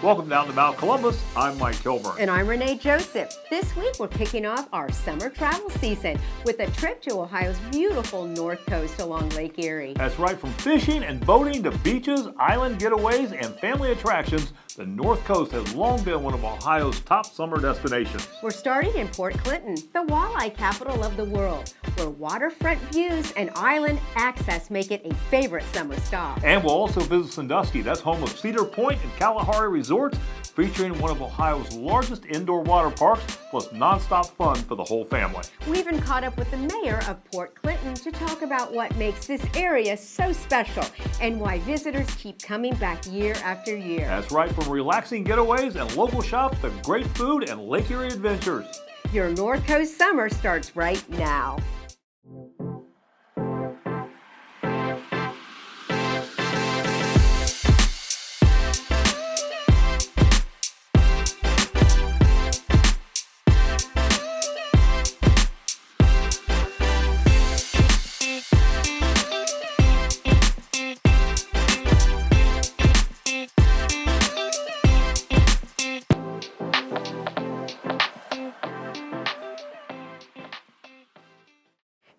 Welcome down to Mount Columbus. I'm Mike Kilburn. And I'm Renee Joseph. This week we're kicking off our summer travel season with a trip to Ohio's beautiful North Coast along Lake Erie. That's right, from fishing and boating to beaches, island getaways, and family attractions, the North Coast has long been one of Ohio's top summer destinations. We're starting in Port Clinton, the walleye capital of the world, where waterfront views and island access make it a favorite summer stop. And we'll also visit Sandusky. That's home of Cedar Point and Kalahari Resorts, featuring one of Ohio's largest indoor water parks, plus nonstop fun for the whole family. We even caught up with the mayor of Port Clinton to talk about what makes this area so special and why visitors keep coming back year after year. That's right, from relaxing getaways and local shops to great food and Lake Erie adventures. Your North Coast summer starts right now.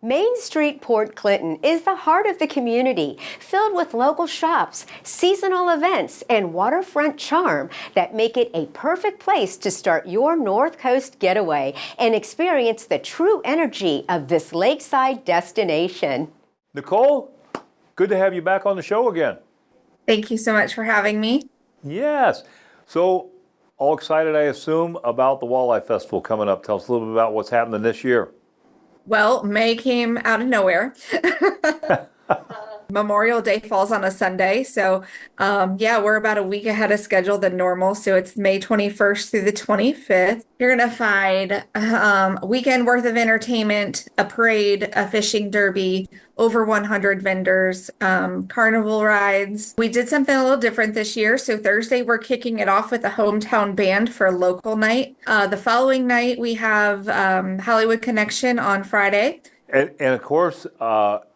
Main Street Port Clinton is the heart of the community, filled with local shops, seasonal events, and waterfront charm that make it a perfect place to start your North Coast getaway and experience the true energy of this lakeside destination. Nicole, good to have you back on the show again. Thank you so much for having me. Yes. So, all excited, I assume, about the Walleye Festival coming up. Tell us a little bit about what's happening this year. Well, May came out of nowhere. Memorial Day falls on a Sunday. So, we're about a week ahead of schedule than normal. So it's May 21st through the 25th. You're going to find a weekend worth of entertainment, a parade, a fishing derby, over 100 vendors, carnival rides. We did something a little different this year. So Thursday, we're kicking it off with a hometown band for local night. The following night, we have Hollywood Connection on Friday. And of course,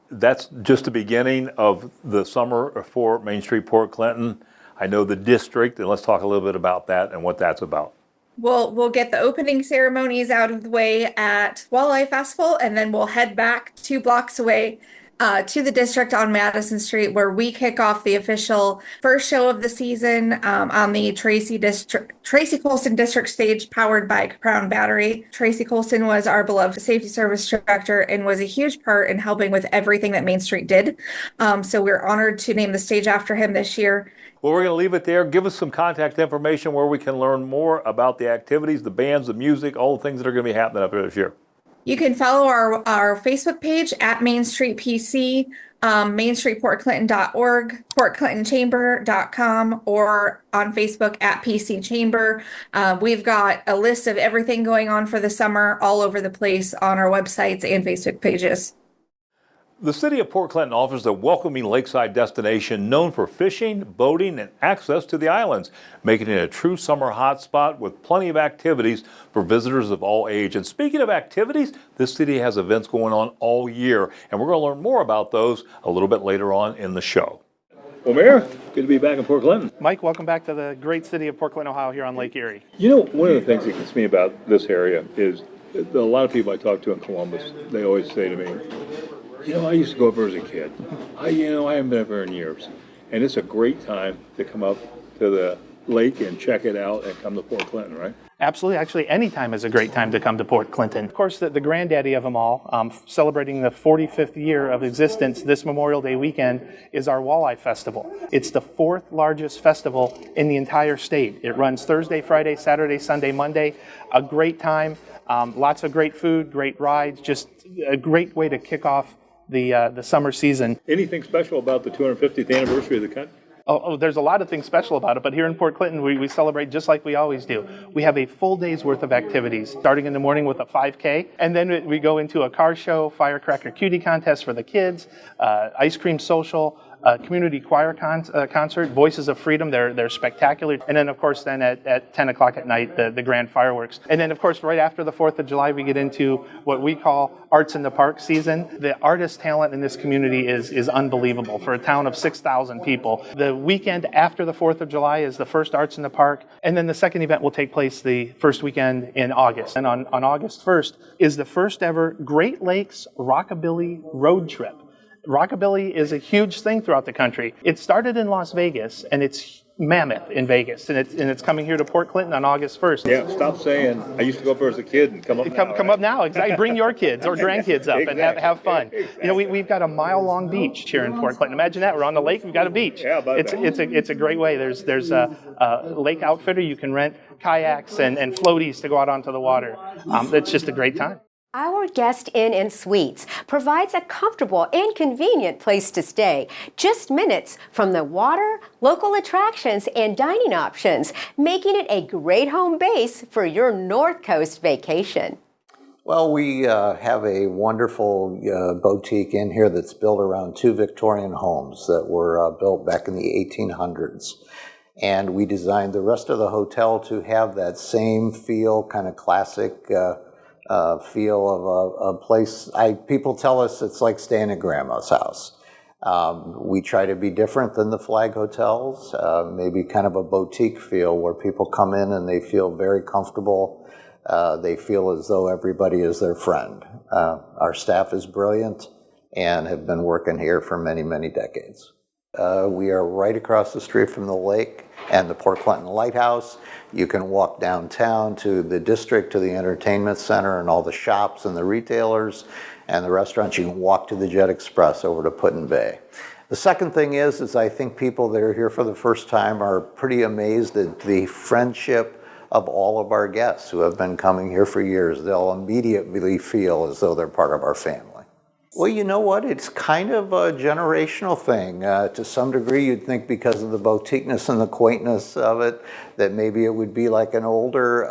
that's just the beginning of the summer for Main Street Port Clinton. I know the district, and let's talk a little bit about that and what that's about. We'll get the opening ceremonies out of the way at Walleye Festival, and then we'll head back 2 blocks away to the district on Madison Street, where we kick off the official first show of the season on the Tracy Colson District stage, powered by Crown Battery. Tracy Colson was our beloved safety service director and was a huge part in helping with everything that Main Street did. So we're honored to name the stage after him this year. Well, we're going to leave it there. Give us some contact information where we can learn more about the activities, the bands, the music, all the things that are going to be happening up there this year. You can follow our Facebook page at Main Street PC, mainstreetportclinton.org, portclintonchamber.com, or on Facebook at PC Chamber. We've got a list of everything going on for the summer all over the place on our websites and Facebook pages. The city of Port Clinton offers a welcoming lakeside destination known for fishing, boating, and access to the islands, making it a true summer hotspot with plenty of activities for visitors of all age. And speaking of activities, this city has events going on all year, and we're going to learn more about those a little bit later on in the show. Well, Mayor, good to be back in Port Clinton. Mike, welcome back to the great city of Port Clinton, Ohio, here on Lake Erie. You know, one of the things that gets me about this area is a lot of people I talk to in Columbus, they always say to me, you know, I used to go up there as a kid. I haven't been up there in years. And it's a great time to come up to the lake and check it out and come to Port Clinton, right? Absolutely. Actually, any time is a great time to come to Port Clinton. Of course, the granddaddy of them all, celebrating the 45th year of existence this Memorial Day weekend, is our Walleye Festival. It's the 4th largest festival in the entire state. It runs Thursday, Friday, Saturday, Sunday, Monday. A great time. Lots of great food, great rides, just a great way to kick off the summer season. Anything special about the 250th anniversary of the cut? Oh, there's a lot of things special about it, but here in Port Clinton, we celebrate just like we always do. We have a full day's worth of activities, starting in the morning with a 5K, and then we go into a car show, firecracker cutie contest for the kids, ice cream social, community choir concert, Voices of Freedom. They're spectacular. And then, of course, then at 10 o'clock at night, the grand fireworks. And then, of course, right after the 4th of July, we get into what we call Arts in the Park season. The artist talent in this community is unbelievable. For a town of 6,000 people, the weekend after the 4th of July is the first Arts in the Park. And then the second event will take place the first weekend in August. And on August 1st is the first ever Great Lakes Rockabilly Road Trip. Rockabilly is a huge thing throughout the country. It started in Las Vegas, and it's mammoth in Vegas, and it's coming here to Port Clinton on August 1st. Yeah, stop saying, I used to go up there as a kid and come up now. Come up now, exactly. Bring your kids or grandkids up and have fun. Exactly. You know, we've got a mile-long beach here in Port Clinton. Imagine that, we're on the lake, we've got a beach. Yeah, It's a great way. There's a lake outfitter, you can rent kayaks and floaties to go out onto the water. It's just a great time. Our Guest Inn and Suites provides a comfortable and convenient place to stay, just minutes from the water, local attractions, and dining options, making it a great home base for your North Coast vacation. Well, we have a wonderful boutique in here that's built around 2 Victorian homes that were built back in the 1800s. And we designed the rest of the hotel to have that same feel, kind of classic feel of a place. People tell us it's like staying at Grandma's house. We try to be different than the flag hotels, maybe kind of a boutique feel where people come in and they feel very comfortable. They feel as though everybody is their friend. Our staff is brilliant and have been working here for many, many decades. We are right across the street from the lake and the Port Clinton Lighthouse. You can walk downtown to the district, to the entertainment center and all the shops and the retailers and the restaurants. You can walk to the Jet Express over to Put-in Bay. The second thing is I think people that are here for the first time are pretty amazed at the friendship of all of our guests who have been coming here for years. They'll immediately feel as though they're part of our family. Well, you know what? It's kind of a generational thing. To some degree, you'd think because of the boutiqueness and the quaintness of it, that maybe it would be like an older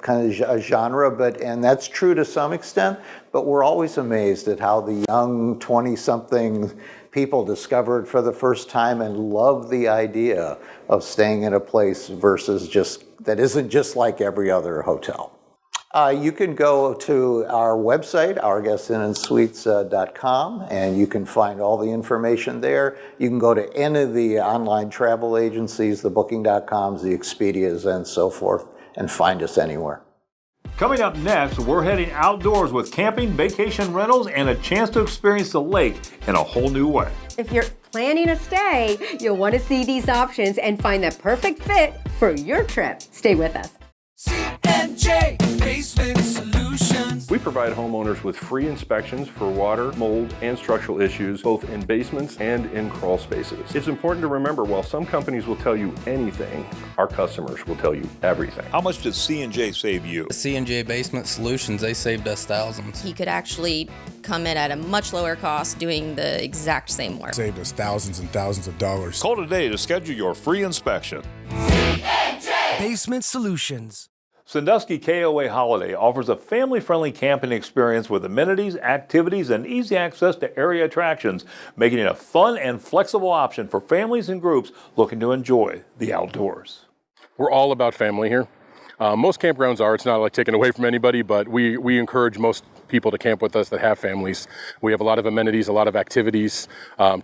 kind of genre, and that's true to some extent, but we're always amazed at how the young 20-something people discover it for the first time and love the idea of staying in a place versus that isn't just like every other hotel. You can go to our website, ourguestinandsuites.com, and you can find all the information there. You can go to any of the online travel agencies, the Booking.coms, the Expedias, and so forth, and find us anywhere. Coming up next, we're heading outdoors with camping, vacation rentals, and a chance to experience the lake in a whole new way. If you're planning a stay, you'll want to see these options and find the perfect fit for your trip. Stay with us. C&J Basement Solutions. We provide homeowners with free inspections for water, mold, and structural issues, both in basements and in crawl spaces. It's important to remember, while some companies will tell you anything, our customers will tell you everything. How much did C&J save you? C&J Basement Solutions, they saved us thousands. He could actually come in at a much lower cost doing the exact same work. Saved us thousands and thousands of dollars. Call today to schedule your free inspection. Basement Solutions. Sandusky KOA Holiday offers a family-friendly camping experience with amenities, activities, and easy access to area attractions, making it a fun and flexible option for families and groups looking to enjoy the outdoors. We're all about family here. Most campgrounds are. It's not like taken away from anybody, but we encourage most people to camp with us that have families. We have a lot of amenities, a lot of activities,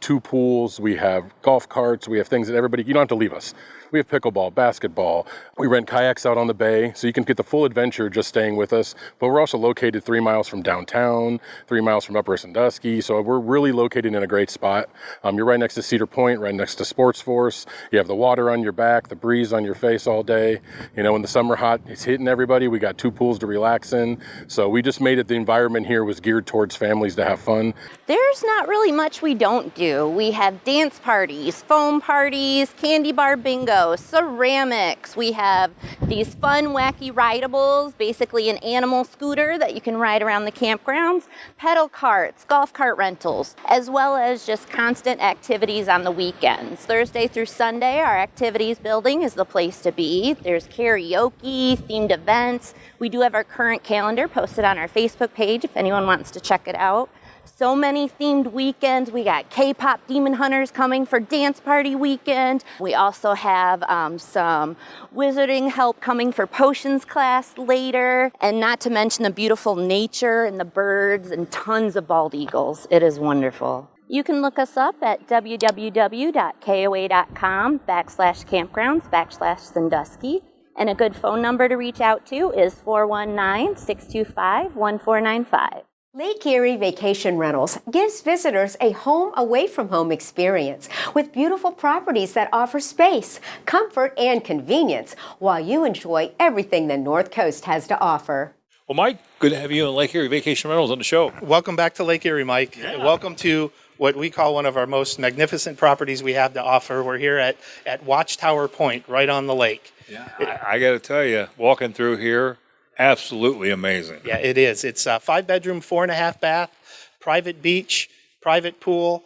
2 pools, we have golf carts, we have things that everybody, you don't have to leave us. We have pickleball, basketball. We rent kayaks out on the bay, so you can get the full adventure just staying with us. But we're also located 3 miles from downtown, 3 miles from Upper Sandusky, so we're really located in a great spot. You're right next to Cedar Point, right next to Sports Force. You have the water on your back, the breeze on your face all day. You know, when the summer hot, it's hitting everybody. We got 2 pools to relax in. So we just made it, the environment here was geared towards families to have fun. There's not really much we don't do. We have dance parties, foam parties, candy bar bingo, ceramics. We have these fun, wacky rideables, basically an animal scooter that you can ride around the campgrounds, pedal carts, golf cart rentals, as well as just constant activities on the weekends. Thursday through Sunday, our activities building is the place to be. There's karaoke, themed events. We do have our current calendar posted on our Facebook page if anyone wants to check it out. So many themed weekends. We got K-pop Demon Hunters coming for dance party weekend. We also have some wizarding help coming for potions class later. And not to mention the beautiful nature and the birds and tons of bald eagles. It is wonderful. You can look us up at www.koa.com/campgrounds/Sandusky. And a good phone number to reach out to is 419-625-1495. Lake Erie Vacation Rentals gives visitors a home away from home experience with beautiful properties that offer space, comfort, and convenience while you enjoy everything the North Coast has to offer. Well, Mike, good to have you on Lake Erie Vacation Rentals on the show. Welcome back to Lake Erie, Mike. Yeah. Welcome to what we call one of our most magnificent properties we have to offer. We're here at Watchtower Point, right on the lake. Yeah, I got to tell you, walking through here, absolutely amazing. Yeah, it is. It's a 5-bedroom, 4.5 bath, private beach, private pool,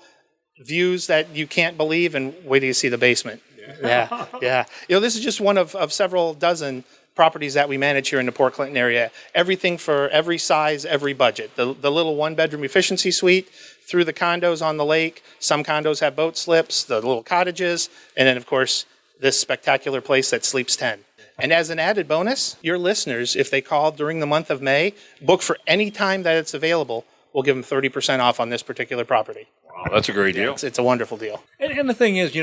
views that you can't believe, and wait till you see the basement. Yeah. This is just one of several dozen properties that we manage here in the Port Clinton area. Everything for every size, every budget. The little 1-bedroom efficiency suite through the condos on the lake. Some condos have boat slips, the little cottages, and then, of course, this spectacular place that sleeps 10. And as an added bonus, your listeners, if they call during the month of May, book for any time that it's available, we'll give them 30% off on this particular property. Wow, that's a great deal. It's a wonderful deal. And the thing is,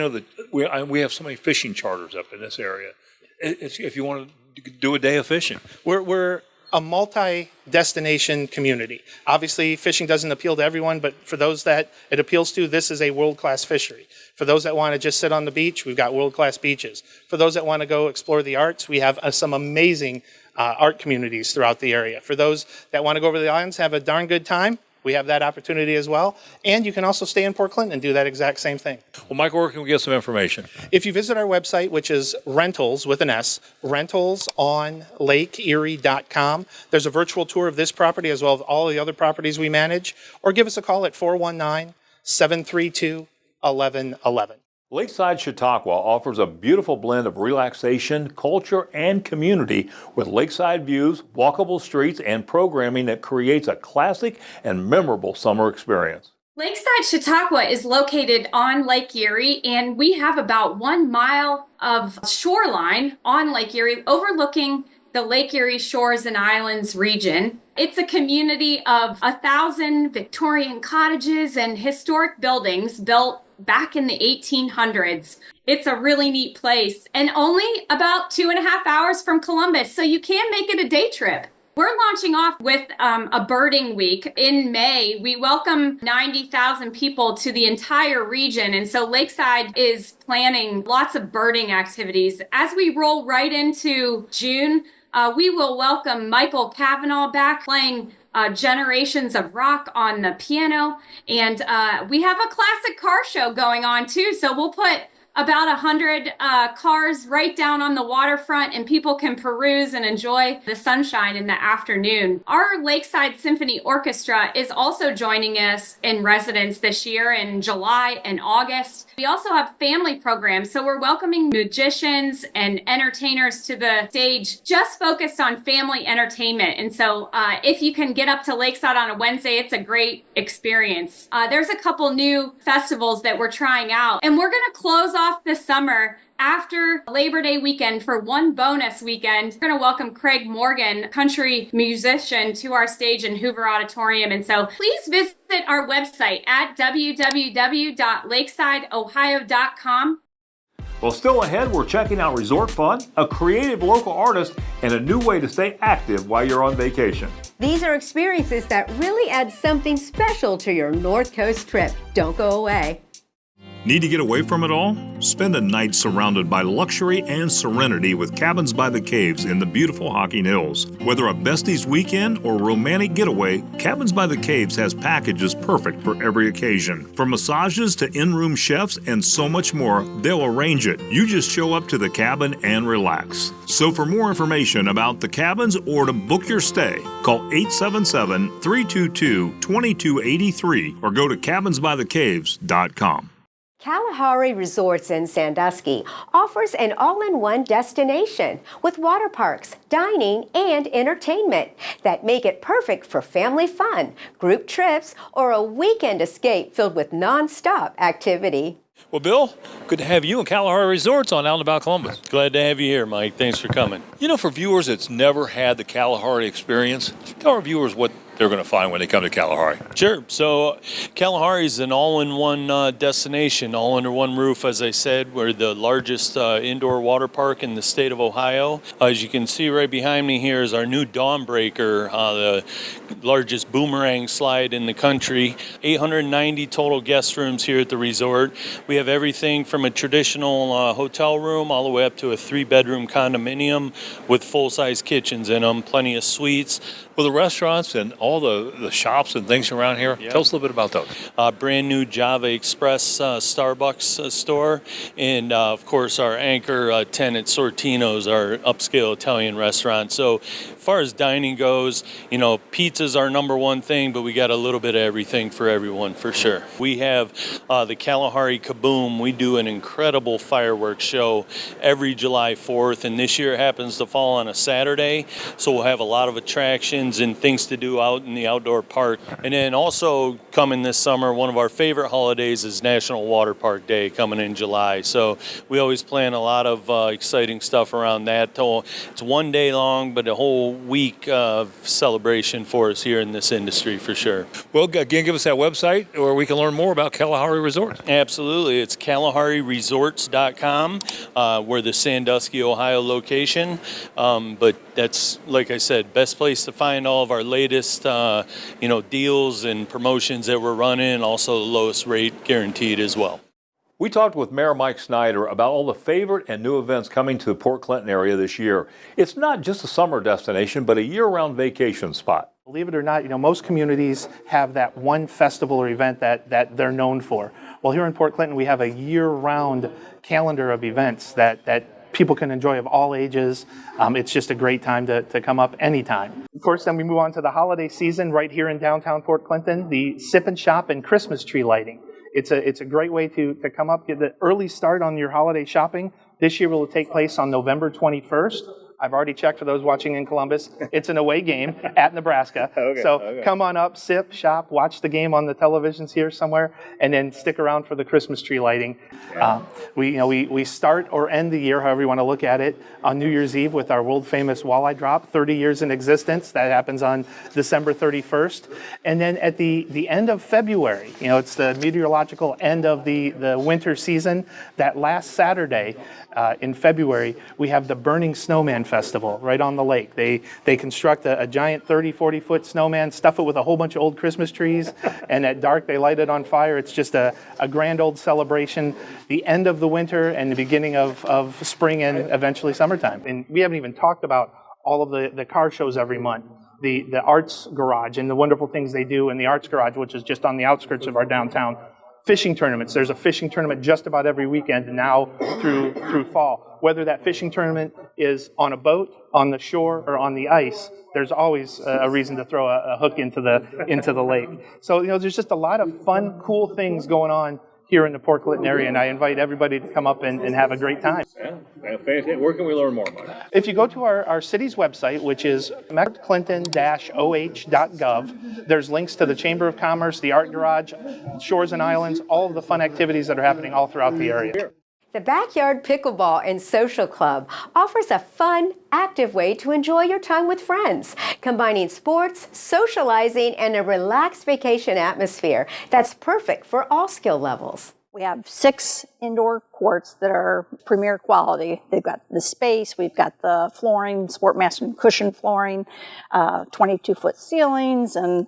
we have so many fishing charters up in this area. If you want to do a day of fishing. We're a multi-destination community. Obviously, fishing doesn't appeal to everyone, but for those that it appeals to, this is a world-class fishery. For those that want to just sit on the beach, we've got world-class beaches. For those that want to go explore the arts, we have some amazing art communities throughout the area. For those that want to go over to the islands, have a darn good time, we have that opportunity as well. And you can also stay in Port Clinton and do that exact same thing. Well, Mike, where can we get some information? If you visit our website, which is rentals with an S, rentalsonlakeerie.com, there's a virtual tour of this property as well as all the other properties we manage, or give us a call at 419-732-1111. Lakeside Chautauqua offers a beautiful blend of relaxation, culture, and community with lakeside views, walkable streets, and programming that creates a classic and memorable summer experience. Lakeside Chautauqua is located on Lake Erie, and we have about 1 mile of shoreline on Lake Erie overlooking the Lake Erie Shores and Islands region. It's a community of 1,000 Victorian cottages and historic buildings built back in the 1800s. It's a really neat place and only about 2.5 hours from Columbus, so you can make it a day trip. We're launching off with a birding week in May. We welcome 90,000 people to the entire region, and so Lakeside is planning lots of birding activities. As we roll right into June, we will welcome Michael Cavanaugh back playing Generations of Rock on the piano. And we have a classic car show going on too. So we'll put about 100 cars right down on the waterfront, and people can peruse and enjoy the sunshine in the afternoon. Our Lakeside Symphony Orchestra is also joining us in residence this year in July and August. We also have family programs, so we're welcoming musicians and entertainers to the stage just focused on family entertainment. And so if you can get up to Lakeside on a Wednesday, it's a great experience. There's a couple new festivals that we're trying out, and we're going to close off the summer after Labor Day weekend for one bonus weekend. We're going to welcome Craig Morgan, country musician, to our stage in Hoover Auditorium. And so please visit our website at www.lakesideohio.com. Well, still ahead, we're checking out Resort Fun, a creative local artist, and a new way to stay active while you're on vacation. These are experiences that really add something special to your North Coast trip. Don't go away. Need to get away from it all? Spend a night surrounded by luxury and serenity with Cabins by the Caves in the beautiful Hocking Hills. Whether a besties weekend or romantic getaway, Cabins by the Caves has packages perfect for every occasion. From massages to in-room chefs and so much more, they'll arrange it. You just show up to the cabin and relax. So for more information about the cabins or to book your stay, call 877-322-2283 or go to cabinsbythecaves.com. Kalahari Resorts in Sandusky offers an all-in-one destination with water parks, dining, and entertainment that make it perfect for family fun, group trips, or a weekend escape filled with non-stop activity. Well, Bill, good to have you in Kalahari Resorts on Out and About Columbus. Glad to have you here, Mike. Thanks for coming. You know, for viewers that's never had the Kalahari experience, tell our viewers what they're going to find when they come to Kalahari. Sure. So Kalahari is an all-in-one destination, all under one roof. As I said, we're the largest indoor water park in the state of Ohio. As you can see right behind me here is our new Dawnbreaker, the largest boomerang slide in the country. 890 total guest rooms here at the resort. We have everything from a traditional hotel room all the way up to a 3-bedroom condominium with full-size kitchens in them, plenty of suites. Well, the restaurants and all the shops and things around here, tell us a little bit about those. Brand new Java Express Starbucks store, and of course our anchor tenant Sortino's, our upscale Italian restaurant. So as far as dining goes, you know, pizza's our number one thing, but we got a little bit of everything for everyone for sure. We have the Kalahari Kaboom. We do an incredible fireworks show every July 4th, and this year it happens to fall on a Saturday, so we'll have a lot of attractions and things to do out in the outdoor park. And then also coming this summer, one of our favorite holidays is National Water Park Day coming in July. So we always plan a lot of exciting stuff around that. It's one day long, but a whole week of celebration for us here in this industry for sure. Well, again, give us that website where we can learn more about Kalahari Resorts. Absolutely. It's KalahariResorts.com. We're the Sandusky, Ohio location. But that's, like I said, best place to find all of our latest deals and promotions that we're running, also the lowest rate guaranteed as well. We talked with Mayor Mike Snyder about all the favorite and new events coming to the Port Clinton area this year. It's not just a summer destination, but a year-round vacation spot. Believe it or not, most communities have that one festival or event that they're known for. Well, here in Port Clinton, we have a year-round calendar of events that people can enjoy of all ages. It's just a great time to come up anytime. Of course, then we move on to the holiday season right here in downtown Port Clinton, the Sip and Shop and Christmas tree lighting. It's a great way to come up, get the early start on your holiday shopping. This year will take place on November 21st. I've already checked for those watching in Columbus. It's an away game at Nebraska. Come on up, sip, shop, watch the game on the televisions here somewhere, and then stick around for the Christmas tree lighting. We start or end the year, however you want to look at it, on New Year's Eve with our world famous walleye drop, 30 years in existence. That happens on December 31st. And then at the end of February, it's the meteorological end of the winter season. That last Saturday in February, we have the Burning Snowman Festival right on the lake. They construct a giant 30, 40-foot snowman, stuff it with a whole bunch of old Christmas trees, and at dark they light it on fire. It's just a grand old celebration, the end of the winter and the beginning of spring and eventually summertime. And we haven't even talked about all of the car shows every month. The Arts Garage and the wonderful things they do in the Arts Garage, which is just on the outskirts of our downtown. Fishing tournaments. There's a fishing tournament just about every weekend now through fall. Whether that fishing tournament is on a boat, on the shore, or on the ice, there's always a reason to throw a hook into the lake. So there's just a lot of fun, cool things going on here in the Port Clinton area, and I invite everybody to come up and have a great time. Yeah, fantastic. Where can we learn more about it? If you go to our city's website, which is clinton-oh.gov, there's links to the Chamber of Commerce, the Art Garage, Shores and Islands, all of the fun activities that are happening all throughout the area. The Backyard Pickleball and Social Club offers a fun, active way to enjoy your time with friends, combining sports, socializing, and a relaxed vacation atmosphere that's perfect for all skill levels. We have 6 indoor courts that are premier quality. They've got the space, we've got the flooring, Sportmaster cushion flooring, 22-foot ceilings, and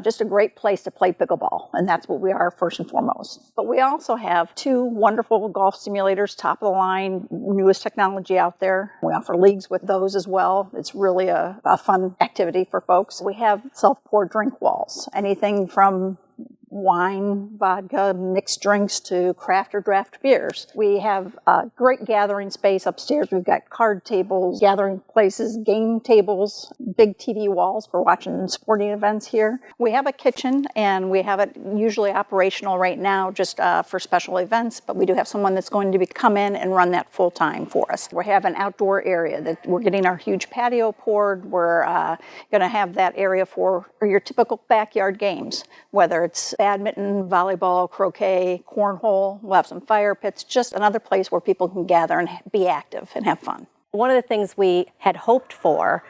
just a great place to play pickleball, and that's what we are first and foremost. But we also have 2 wonderful golf simulators, top of the line, newest technology out there. We offer leagues with those as well. It's really a fun activity for folks. We have self-pour drink walls, anything from wine, vodka, mixed drinks to craft or draft beers. We have a great gathering space upstairs. We've got card tables, gathering places, game tables, big TV walls for watching sporting events here. We have a kitchen, and we have it usually operational right now just for special events, but we do have someone that's going to come in and run that full time for us. We have an outdoor area that we're getting our huge patio poured. We're going to have that area for your typical backyard games, whether it's badminton, volleyball, croquet, cornhole. We'll have some fire pits, just another place where people can gather and be active and have fun. One of the things we had hoped for,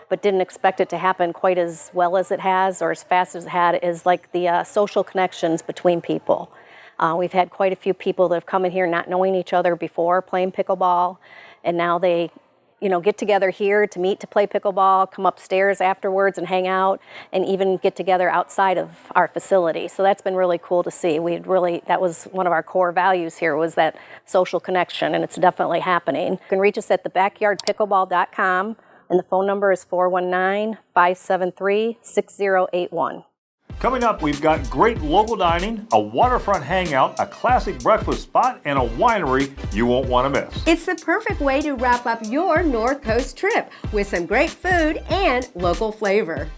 but didn't expect it to happen quite as well as it has or as fast as it had, is like the social connections between people. We've had quite a few people that have come in here not knowing each other before playing pickleball, and now they get together here to meet to play pickleball, come upstairs afterwards and hang out, and even get together outside of our facility. So that's been really cool to see. That was one of our core values here, was that social connection, and it's definitely happening. You can reach us at thebackyardpickleball.com, and the phone number is 419-573-6081. Coming up, we've got great local dining, a waterfront hangout, a classic breakfast spot, and a winery you won't want to miss. It's the perfect way to wrap up your North Coast trip with some great food and local flavor.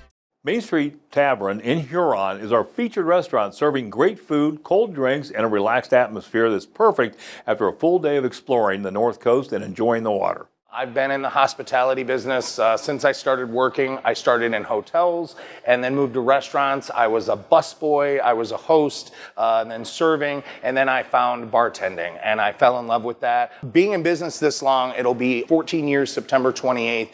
Main Street Tavern in Huron is our featured restaurant serving great food, cold drinks, and a relaxed atmosphere that's perfect after a full day of exploring the North Coast and enjoying the water. I've been in the hospitality business since I started working. I started in hotels and then moved to restaurants. I was a busboy, I was a host, and then serving, and then I found bartending, and I fell in love with that. Being in business this long, it'll be 14 years, September 28th.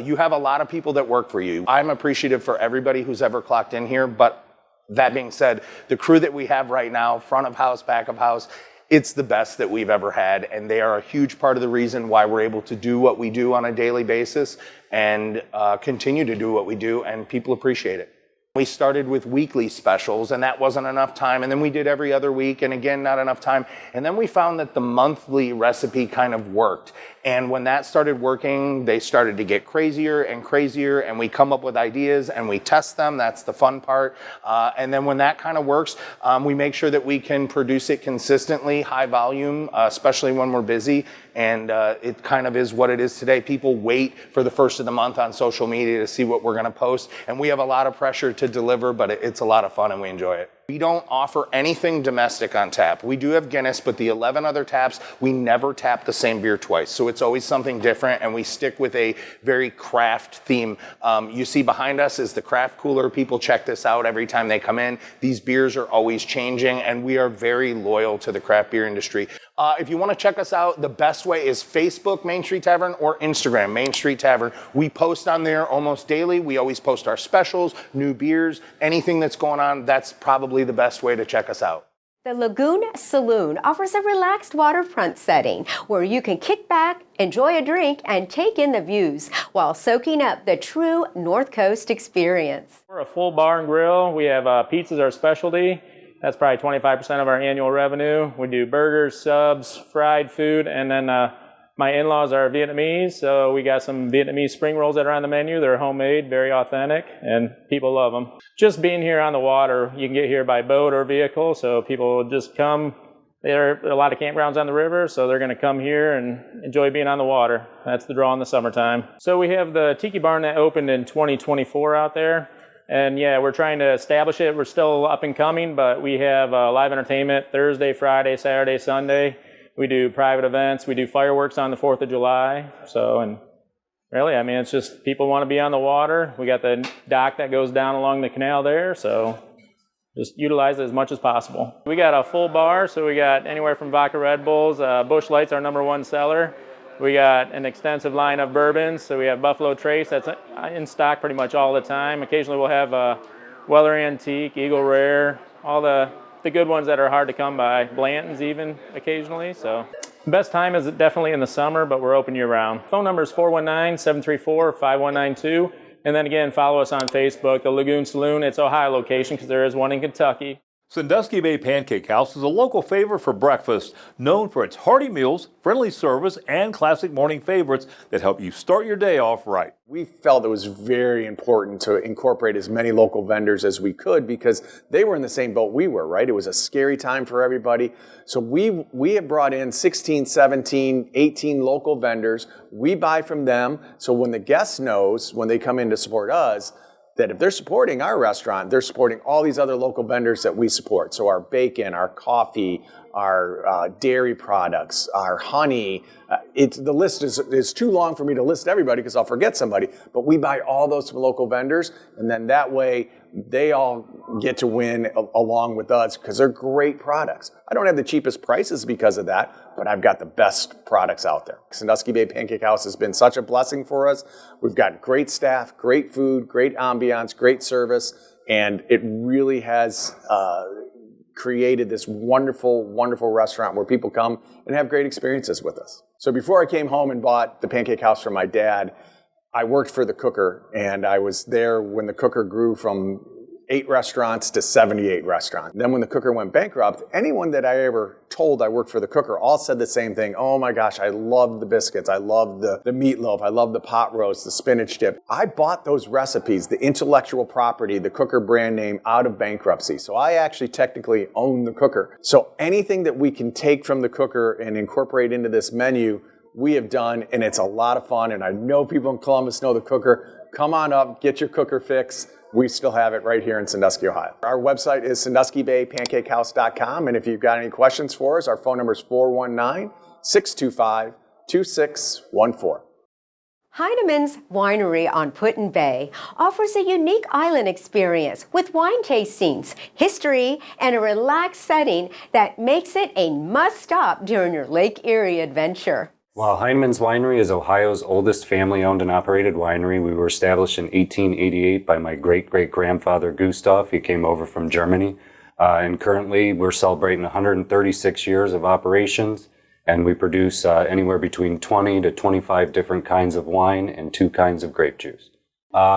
You have a lot of people that work for you. I'm appreciative for everybody who's ever clocked in here, but that being said, the crew that we have right now, front of house, back of house, it's the best that we've ever had, and they are a huge part of the reason why we're able to do what we do on a daily basis and continue to do what we do, and people appreciate it. We started with weekly specials, and that wasn't enough time, and then we did every other week, and again, not enough time, and then we found that the monthly recipe kind of worked. And when that started working, they started to get crazier and crazier, and we come up with ideas and we test them. That's the fun part. And then when that kind of works, we make sure that we can produce it consistently, high volume, especially when we're busy. And it kind of is what it is today. People wait for the first of the month on social media to see what we're going to post. And we have a lot of pressure to deliver, but it's a lot of fun and we enjoy it. We don't offer anything domestic on tap. We do have Guinness, but the 11 other taps, we never tap the same beer twice. So it's always something different, and we stick with a very craft theme. You see behind us is the craft cooler. People check this out every time they come in. These beers are always changing, and we are very loyal to the craft beer industry. If you want to check us out, the best way is Facebook, Main Street Tavern, or Instagram, Main Street Tavern. We post on there almost daily. We always post our specials, new beers, anything that's going on. That's probably the best way to check us out. The Lagoon Saloon offers a relaxed waterfront setting where you can kick back, enjoy a drink, and take in the views while soaking up the true North Coast experience. We're a full bar and grill. We have pizza's our specialty. That's probably 25% of our annual revenue. We do burgers, subs, fried food, and then my in-laws are Vietnamese, so we got some Vietnamese spring rolls that are on the menu. They're homemade, very authentic, and people love them. Just being here on the water, you can get here by boat or vehicle, so people just come. There are a lot of campgrounds on the river, so they're going to come here and enjoy being on the water. That's the draw in the summertime. So we have the Tiki Barn that opened in 2024 out there. And yeah, we're trying to establish it. We're still up and coming, but we have live entertainment Thursday, Friday, Saturday, Sunday. We do private events. We do fireworks on the 4th of July. So, and really, I mean, it's just people want to be on the water. We got the dock that goes down along the canal there, so just utilize it as much as possible. We got a full bar, so we got anywhere from vodka Red Bulls. Busch Light's our #1 seller. We got an extensive line of bourbons, so we have Buffalo Trace that's in stock pretty much all the time. Occasionally we'll have Weller Antique, Eagle Rare, all the good ones that are hard to come by. Blanton's even occasionally. So best time is definitely in the summer, but we're open year round. Phone number is 419-734-5192. And then again, follow us on Facebook, the Lagoon Saloon. It's Ohio location because there is one in Kentucky. Sandusky Bay Pancake House is a local favorite for breakfast, known for its hearty meals, friendly service, and classic morning favorites that help you start your day off right. We felt it was very important to incorporate as many local vendors as we could because they were in the same boat we were, right? It was a scary time for everybody. So we have brought in 16, 17, 18 local vendors. We buy from them. So when the guest knows, when they come in to support us, that if they're supporting our restaurant, they're supporting all these other local vendors that we support. So our bacon, our coffee, our dairy products, our honey. The list is too long for me to list everybody because I'll forget somebody. But we buy all those from local vendors, and then that way they all get to win along with us because they're great products. I don't have the cheapest prices because of that, but I've got the best products out there. Sandusky Bay Pancake House has been such a blessing for us. We've got great staff, great food, great ambiance, great service, and it really has created this wonderful, wonderful restaurant where people come and have great experiences with us. So before I came home and bought the Pancake House for my dad, I worked for the Cooker, and I was there when the Cooker grew from 8 restaurants to 78 restaurants. Then when the Cooker went bankrupt, anyone that I ever told I worked for the Cooker all said the same thing. Oh my gosh, I love the biscuits. I love the meatloaf. I love the pot roast, the spinach dip. I bought those recipes, the intellectual property, the Cooker brand name out of bankruptcy. So I actually technically own the Cooker. So anything that we can take from the Cooker and incorporate into this menu, we have done, and it's a lot of fun. And I know people in Columbus know the Cooker. Come on up, get your Cooker fix. We still have it right here in Sandusky, Ohio. Our website is SanduskyBayPancakeHouse.com, and if you've got any questions for us, our phone number is 419-625-2614. Heineman's Winery on Put-in Bay offers a unique island experience with wine tastings, history, and a relaxed setting that makes it a must-stop during your Lake Erie adventure. While Heineman's Winery is Ohio's oldest family-owned and operated winery, we were established in 1888 by my great-great-grandfather Gustav. He came over from Germany. And currently we're celebrating 136 years of operations, and we produce anywhere between 20 to 25 different kinds of wine and 2 kinds of grape juice.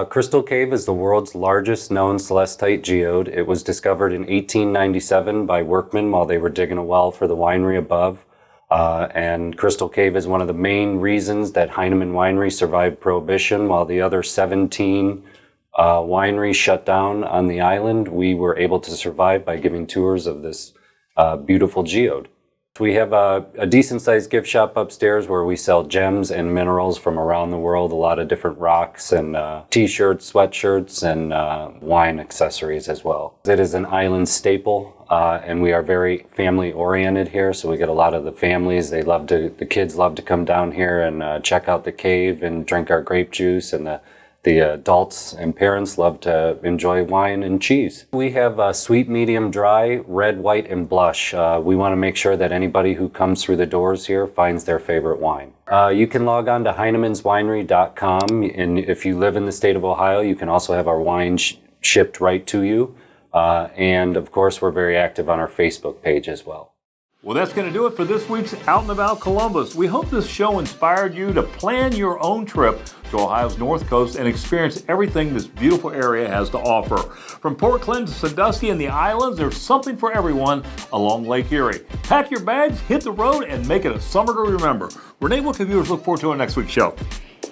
Crystal Cave is the world's largest known celestite geode. It was discovered in 1897 by workmen while they were digging a well for the winery above. And Crystal Cave is one of the main reasons that Heineman Winery survived Prohibition. While the other 17 wineries shut down on the island, we were able to survive by giving tours of this beautiful geode. We have a decent-sized gift shop upstairs where we sell gems and minerals from around the world, a lot of different rocks and t-shirts, sweatshirts, and wine accessories as well. It is an island staple, and we are very family-oriented here, so we get a lot of the families. The kids love to come down here and check out the cave and drink our grape juice, and the adults and parents love to enjoy wine and cheese. We have sweet, medium, dry, red, white, and blush. We want to make sure that anybody who comes through the doors here finds their favorite wine. You can log on to HeinemansWinery.com, and if you live in the state of Ohio, you can also have our wine shipped right to you. And of course, we're very active on our Facebook page as well. Well, that's going to do it for this week's Out and About Columbus. We hope this show inspired you to plan your own trip to Ohio's North Coast and experience everything this beautiful area has to offer. From Port Clinton to Sandusky and the islands, there's something for everyone along Lake Erie. Pack your bags, hit the road, and make it a summer to remember. Renee, what can viewers look forward to on next week's show?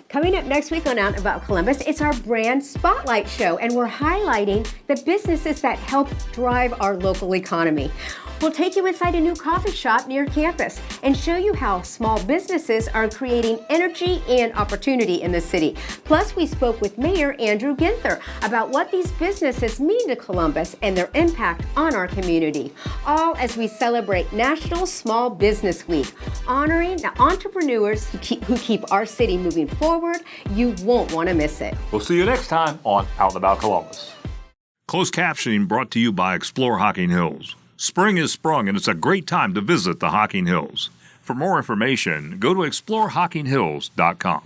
Coming up next week on Out and About Columbus, it's our brand spotlight show, and we're highlighting the businesses that help drive our local economy. We'll take you inside a new coffee shop near campus and show you how small businesses are creating energy and opportunity in the city. Plus, we spoke with Mayor Andrew Ginther about what these businesses mean to Columbus and their impact on our community. All as we celebrate National Small Business Week, honoring the entrepreneurs who keep our city moving forward. You won't want to miss it. We'll see you next time on Out and About Columbus. Closed captioning brought to you by Explore Hocking Hills. Spring is sprung, and it's a great time to visit the Hocking Hills. For more information, go to exploreHockingHills.com.